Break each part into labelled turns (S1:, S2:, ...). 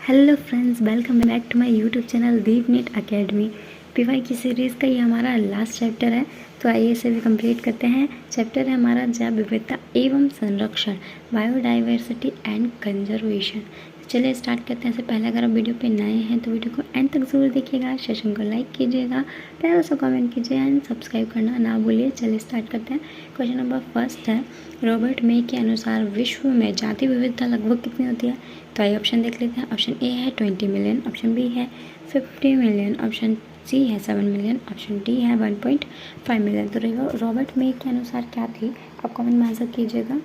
S1: Hello friends, welcome back to my YouTube channel DeepNEET academy. PY की series का ये हमारा लास्ट चैप्टर है, तो आइए इसे भी कंप्लीट करते हैं। चैप्टर है हमारा जैव विविधता एवं संरक्षण, बायोडाइवर्सिटी एंड कंजर्वेशन। चलिए स्टार्ट करते हैं। इससे पहले अगर आप वीडियो पे नए हैं तो वीडियो को एंड तक ज़रूर देखिएगा, सेशन को लाइक कीजिएगा, प्यारा सा कमेंट कीजिए एंड सब्सक्राइब करना ना भूलिए। चलिए स्टार्ट करते हैं। क्वेश्चन नंबर फर्स्ट है, रॉबर्ट मे के अनुसार विश्व में जाति विविधता लगभग कितनी होती है? तो आइए ऑप्शन देख लेते हैं। ऑप्शन ए है 20 मिलियन, ऑप्शन बी है 50 मिलियन, ऑप्शन सी है 7 मिलियन, ऑप्शन डी है 1.5 मिलियन। तो रॉबर्ट मे के अनुसार क्या थी, आप कमेंट में आंसर कीजिएगा।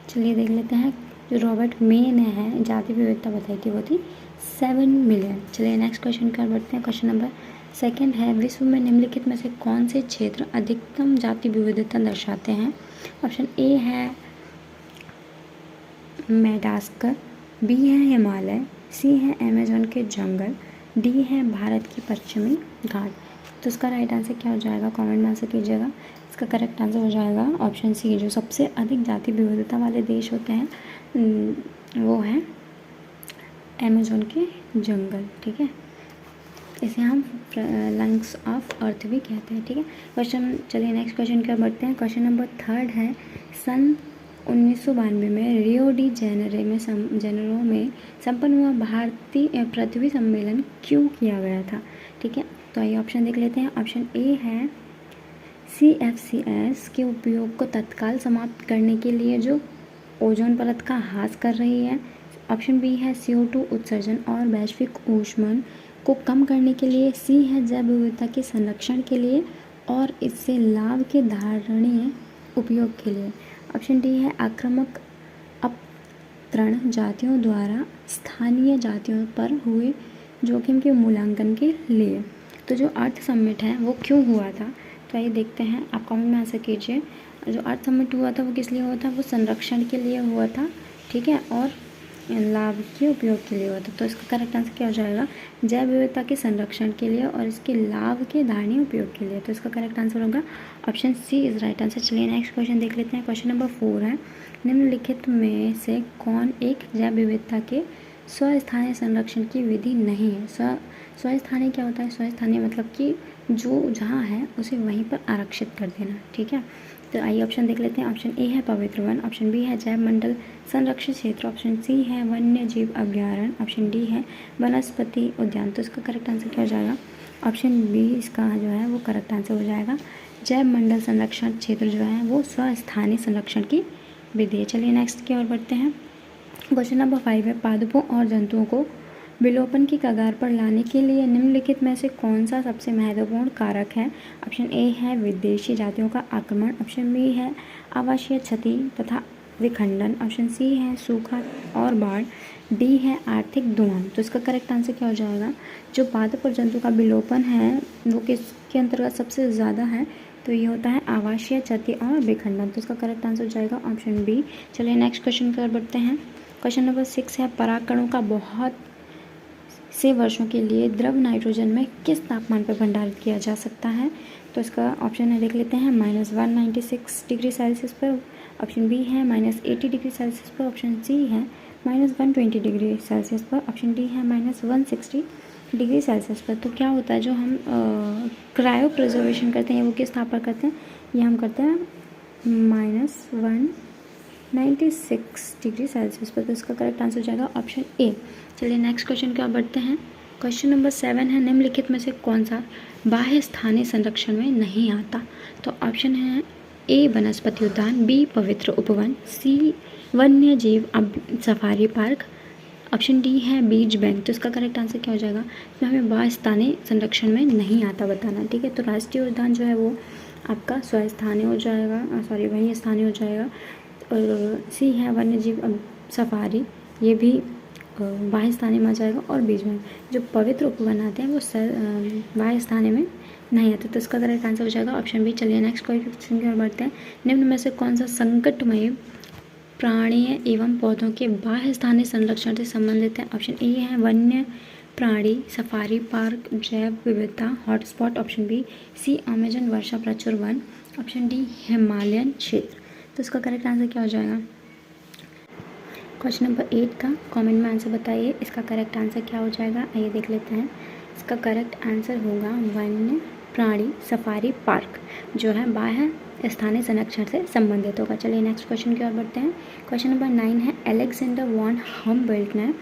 S1: चलिए देख लेते हैं। जो रॉबर्ट मे ने है जाति विविधता बताई थी वो थी 7 मिलियन। चलिए नेक्स्ट क्वेश्चन कर बढ़ते हैं। क्वेश्चन नंबर सेकंड है, विश्व में निम्नलिखित में से कौन से क्षेत्र अधिकतम जाति विविधता दर्शाते हैं? ऑप्शन ए है मेडागास्कर, बी है हिमालय, सी है अमेज़न के जंगल, डी है भारत की पश्चिमी घाट। तो इसका राइट आंसर क्या हो जाएगा, कमेंट में आंसर कीजिएगा। इसका करेक्ट आंसर हो जाएगा ऑप्शन सी। जो सबसे अधिक जाति विविधता वाले देश होते हैं वो है अमेज़न के जंगल। ठीक है, इसे हम लंग्स ऑफ अर्थ भी कहते हैं। ठीक है, क्वेश्चन चलिए नेक्स्ट क्वेश्चन की ओर बढ़ते हैं। क्वेश्चन नंबर थर्ड है, सन 1992 में रियो डी जेनेरो में संपन्न हुआ भारतीय पृथ्वी सम्मेलन क्यों किया गया था? ठीक है, तो आइए ऑप्शन देख लेते हैं। ऑप्शन ए है CFCs के उपयोग को तत्काल समाप्त करने के लिए जो ओजोन परत का ह्रास कर रही है। ऑप्शन बी है CO2 उत्सर्जन और वैश्विक ऊष्मन को कम करने के लिए। सी है जैव विविधता के संरक्षण के लिए और इससे लाभ के धारणीय उपयोग के लिए। ऑप्शन डी है आक्रामक अपतरण जातियों द्वारा स्थानीय जातियों पर हुए जोखिम के मूल्यांकन के लिए। तो जो अर्थ समिट है वो क्यों हुआ था, तो आइए देखते हैं। आप कमेंट में आंसर कीजिए। जो अर्थ समिट हुआ था वो किस लिए हुआ था? वो संरक्षण के लिए हुआ था। ठीक है, और लाभ के उपयोग के लिए हुआ था। तो इसका करेक्ट आंसर क्या हो जाएगा? जैव विविधता के संरक्षण के लिए और इसके लाभ के धारणीय उपयोग के लिए। तो इसका करेक्ट आंसर होगा option C is right answer. चलिए नेक्स्ट क्वेश्चन देख लेते हैं। क्वेश्चन नंबर 4 है, निम्नलिखित में से कौन एक जैव विविधता के स्वस्थानीय संरक्षण की विधि नहीं है? स्वस्थानीय क्या होता है? स्वस्थानीय मतलब कि जो जहाँ है उसे वहीं पर आरक्षित कर देना। ठीक है, तो आइए ऑप्शन देख लेते हैं। ऑप्शन ए है पवित्र वन, ऑप्शन बी है जैव मंडल संरक्षित क्षेत्र, ऑप्शन सी है वन्य जीव अभ्यारण्य, ऑप्शन डी है वनस्पति उद्यान। तो इसका करेक्ट आंसर क्या हो जाएगा? ऑप्शन बी इसका जो है वो करेक्ट आंसर हो जाएगा। जैव मंडल संरक्षण क्षेत्र जो है वो स्वस्थानीय संरक्षण की विधि है। चलिए नेक्स्ट की ओर बढ़ते हैं। क्वेश्चन नंबर 5 है, पादपों और जंतुओं को विलोपन की कगार पर लाने के लिए निम्नलिखित में से कौन सा सबसे महत्वपूर्ण कारक है? ऑप्शन ए है विदेशी जातियों का आक्रमण, ऑप्शन बी है आवासीय क्षति तथा विखंडन, ऑप्शन सी है सूखा और बाढ़, डी है आर्थिक दोहन। तो इसका करेक्ट आंसर क्या हो जाएगा? जो पादप और जंतु का विलोपन है वो किसके अंतर्गत सबसे ज़्यादा है? तो ये होता है आवासीय क्षति और विखंडन। तो इसका करेक्ट आंसर हो जाएगा ऑप्शन बी। चलिए नेक्स्ट क्वेश्चन की ओर बढ़ते हैं। क्वेश्चन नंबर 6 है, परागकणों का बहुत से वर्षों के लिए द्रव नाइट्रोजन में किस तापमान पर भंडारित किया जा सकता है? तो इसका ऑप्शन है देख लेते हैं। -196 डिग्री सेल्सियस पर, ऑप्शन बी है -80 डिग्री सेल्सियस पर, ऑप्शन सी है -120 डिग्री सेल्सियस पर, ऑप्शन डी है -160 डिग्री सेल्सियस पर। तो क्या होता है, जो हम क्रायो प्रिजर्वेशन करते हैं वो किस ताप पर करते हैं? ये हम करते हैं -196 डिग्री सेल्सियस पर। तो इसका करेक्ट आंसर हो जाएगा ऑप्शन ए। चलिए नेक्स्ट क्वेश्चन की ओर बढ़ते हैं। क्वेश्चन नंबर 7 है, निम्नलिखित में से कौन सा बाह्य स्थानीय संरक्षण में नहीं आता? तो ऑप्शन है ए वनस्पति उद्यान, बी पवित्र उपवन, सी वन्य जीव सफारी पार्क, ऑप्शन डी है बीज बैंक। तो इसका करेक्ट आंसर क्या हो जाएगा? इसमें हमें बाह्य स्थानीय संरक्षण में नहीं आता बताना। ठीक है, तो राष्ट्रीय उद्यान जो है वो आपका स्वस्थानीय हो जाएगा, वही स्थानीय हो जाएगा। और सी है वन्य जीव सफारी, ये भी बाह्य स्थानीय में आ जाएगा। और बीज में जो पवित्र उपवन आते हैं वो बाह्य स्थानीय में नहीं आते। तो इसका करेक्ट आंसर हो जाएगा ऑप्शन बी। चलिए नेक्स्ट क्वेश्चन की ओर बढ़ते हैं। निम्न में से कौन सा संकटमय प्राणीय एवं पौधों के बाह्य स्थानीय संरक्षण से संबंधित है? ऑप्शन ए है वन्य प्राणी सफारी पार्क जैव विविधता hotspot, option B C Amazon वर्षा प्रचुर वन, ऑप्शन डी हिमालयन क्षेत्र। तो इसका करेक्ट आंसर क्या हो जाएगा? क्वेश्चन नंबर 8 का कमेंट में आंसर बताइए, इसका करेक्ट आंसर क्या हो जाएगा, आइए देख लेते हैं। इसका करेक्ट आंसर होगा वन्य प्राणी सफारी पार्क, जो है बाह्य स्थानीय संरक्षण से संबंधित होगा। चलिए नेक्स्ट क्वेश्चन की ओर बढ़ते हैं। क्वेश्चन नंबर 9 है, अलेक्जेंडर वॉन हम्बोल्ट ने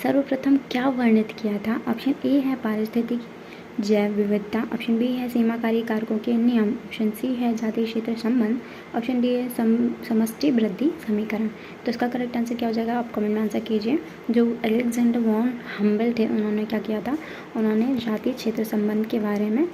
S1: सर्वप्रथम क्या वर्णित किया था। ऑप्शन ए है पारिस्थितिक जैव विविधता, ऑप्शन बी है सीमाकारी कारकों के नियम, ऑप्शन सी है जातीय क्षेत्र संबंध, ऑप्शन डी है समष्टि वृद्धि समीकरण। तो इसका करेक्ट आंसर क्या हो जाएगा, आप कमेंट में आंसर कीजिए। जो अलेक्जेंडर वॉन हम्बोल्ट थे, उन्होंने क्या किया था, उन्होंने जातीय क्षेत्र संबंध के बारे में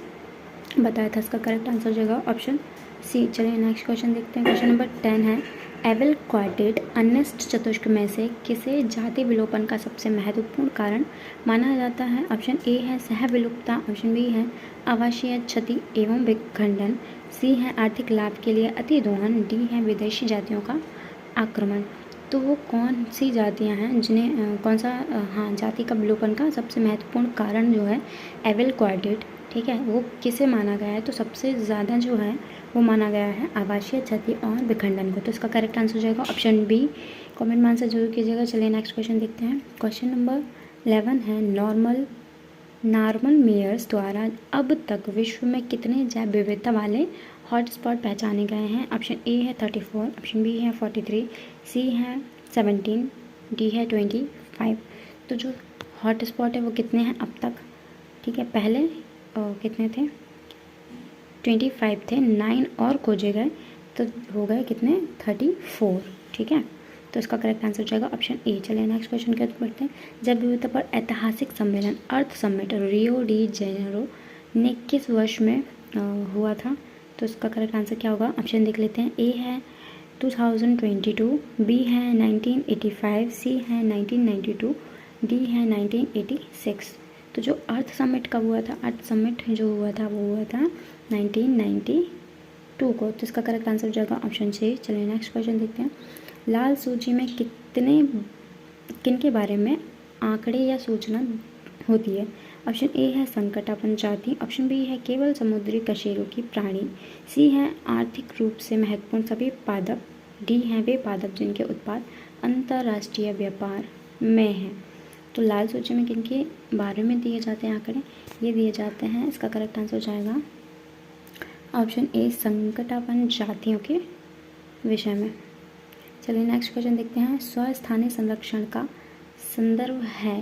S1: बताया था। इसका करेक्ट आंसर हो जाएगा ऑप्शन सी। चलिए नेक्स्ट क्वेश्चन देखते हैं। क्वेश्चन नंबर 10 है, एबल क्वाड्रेट अन्यष्ट चतुष्क में से किसे जाति विलोपन का सबसे महत्वपूर्ण कारण माना जाता है। ऑप्शन ए है सह विलुप्तता, ऑप्शन बी है आवासीय क्षति एवं विखंडन, सी है आर्थिक लाभ के लिए अतिदोहन, डी है विदेशी जातियों का आक्रमण। तो वो कौन सी जातियां हैं जिन्हें कौन सा जाति का विलोपन का सबसे महत्वपूर्ण कारण जो है एबल क्वाड्रेट, ठीक है, वो किसे माना गया है। तो सबसे ज़्यादा जो है वो माना गया है आवासीय क्षति और विखंडन को। तो इसका करेक्ट आंसर हो जाएगा ऑप्शन बी। कमेंट में आंसर जरूर कीजिएगा। चलिए नेक्स्ट क्वेश्चन देखते हैं। क्वेश्चन नंबर 11 है, नॉर्मन मेयर्स द्वारा अब तक विश्व में कितने जैव विविधता वाले हॉटस्पॉट पहचाने गए हैं। ऑप्शन ए है 34, ऑप्शन बी है 43, सी है 17, डी है 25। तो जो हॉटस्पॉट है वो कितने हैं अब तक, ठीक है, पहले कितने थे, 25 थे, 9 और खोजे गए तो हो गए कितने, 34, ठीक है। तो इसका करेक्ट आंसर हो जाएगा ऑप्शन ए। चलिए नेक्स्ट क्वेश्चन की ओर बढ़ते हैं। जैव विविधता पर ऐतिहासिक सम्मेलन अर्थ समिट रियो डी जेनेरो ने किस वर्ष में हुआ था। तो इसका करेक्ट आंसर क्या होगा, ऑप्शन देख लेते हैं। ए है 2022, बी है 1985, सी है 1992, डी है 1986। तो जो अर्थ समिट कब हुआ था, अर्थ समिट जो हुआ था वो हुआ था 1992 को। तो इसका करेक्ट आंसर हो जाएगा ऑप्शन सी। चलिए नेक्स्ट क्वेश्चन देखते हैं। लाल सूची में किन के बारे में आंकड़े या सूचना होती है। ऑप्शन ए है संकटापन्न जाति, ऑप्शन बी है केवल समुद्री कशेरुकी प्राणी, सी है आर्थिक रूप से महत्वपूर्ण सभी पादप, डी है वे पादप जिनके उत्पाद अंतर्राष्ट्रीय व्यापार में हैं। तो लाल सूची में किन के बारे में दिए जाते हैं आंकड़े, ये दिए जाते हैं। इसका करेक्ट आंसर हो जाएगा ऑप्शन ए संकटापन्न जातियों के विषय में। चलिए नेक्स्ट क्वेश्चन देखते हैं। स्वस्थानीय संरक्षण का संदर्भ है।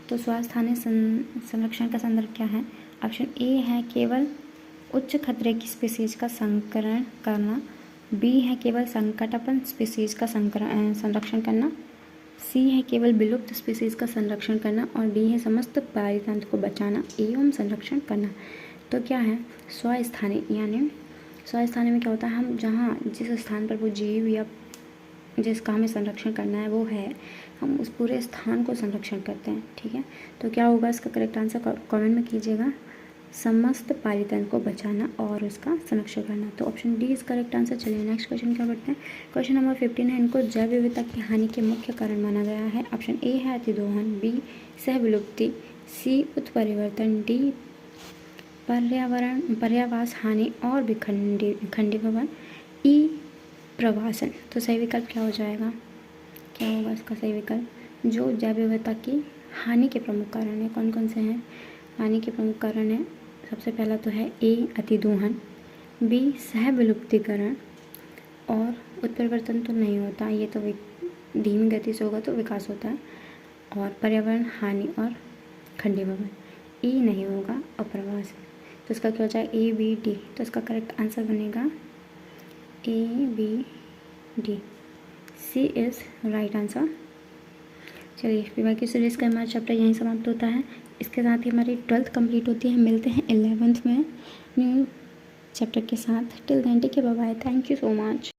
S1: तो स्वस्थानीय संरक्षण का संदर्भ क्या है। ऑप्शन ए है केवल उच्च खतरे की स्पीसीज का संकरण करना, बी है केवल संकटापन्न स्पीसीज का संरक्षण करना, सी है केवल विलुप्त स्पीसीज का संरक्षण करना, और डी है समस्त पारितंत्र को बचाना एवं संरक्षण करना। तो क्या है स्वस्थानीय, यानी स्वस्थानीय में क्या होता है, हम जहाँ जिस स्थान पर वो जीव या जिसका हमें संरक्षण करना है वो है, हम उस पूरे स्थान को संरक्षण करते हैं, ठीक है। तो क्या होगा इसका करेक्ट आंसर कमेंट में कीजिएगा। समस्त पारितंत्र को बचाना और उसका संरक्षण करना। तो option D is correct answer. चलिए नेक्स्ट क्वेश्चन क्या बढ़ते हैं। क्वेश्चन नंबर 15 है, इनको जैव विविधता की हानि के मुख्य कारण माना गया है। ऑप्शन ए है अतिदोहन, बी सह विलुप्ति, सी उत्परिवर्तन, डी पर्यावास हानि और विखंडीकरण, ई प्रवासन। तो सही विकल्प क्या हो जाएगा, क्या होगा इसका सही विकल्प। जो जैव विविधता की हानि के प्रमुख कारण है, कौन कौन से हैं हानि के प्रमुख कारण है। सबसे पहला तो है ए अतिदोहन, बी सह विलुप्तीकरण, और उत्परिवर्तन तो नहीं होता, ये तो धीमी गति से होगा तो विकास होता है, और पर्यावरण हानि और खंडीभवन। ई नहीं होगा अप्रवास। तो इसका क्या हो जाएगा ए बी डी। तो इसका करेक्ट आंसर बनेगा A B D, C is right answer. चलिए पीवाई की सीरीज़ का हमारा चैप्टर यहीं समाप्त होता है। इसके साथ ही हमारी 12th कंप्लीट होती है। मिलते हैं 11th में न्यू चैप्टर के साथ। Till then take care, bye bye, thank you so much.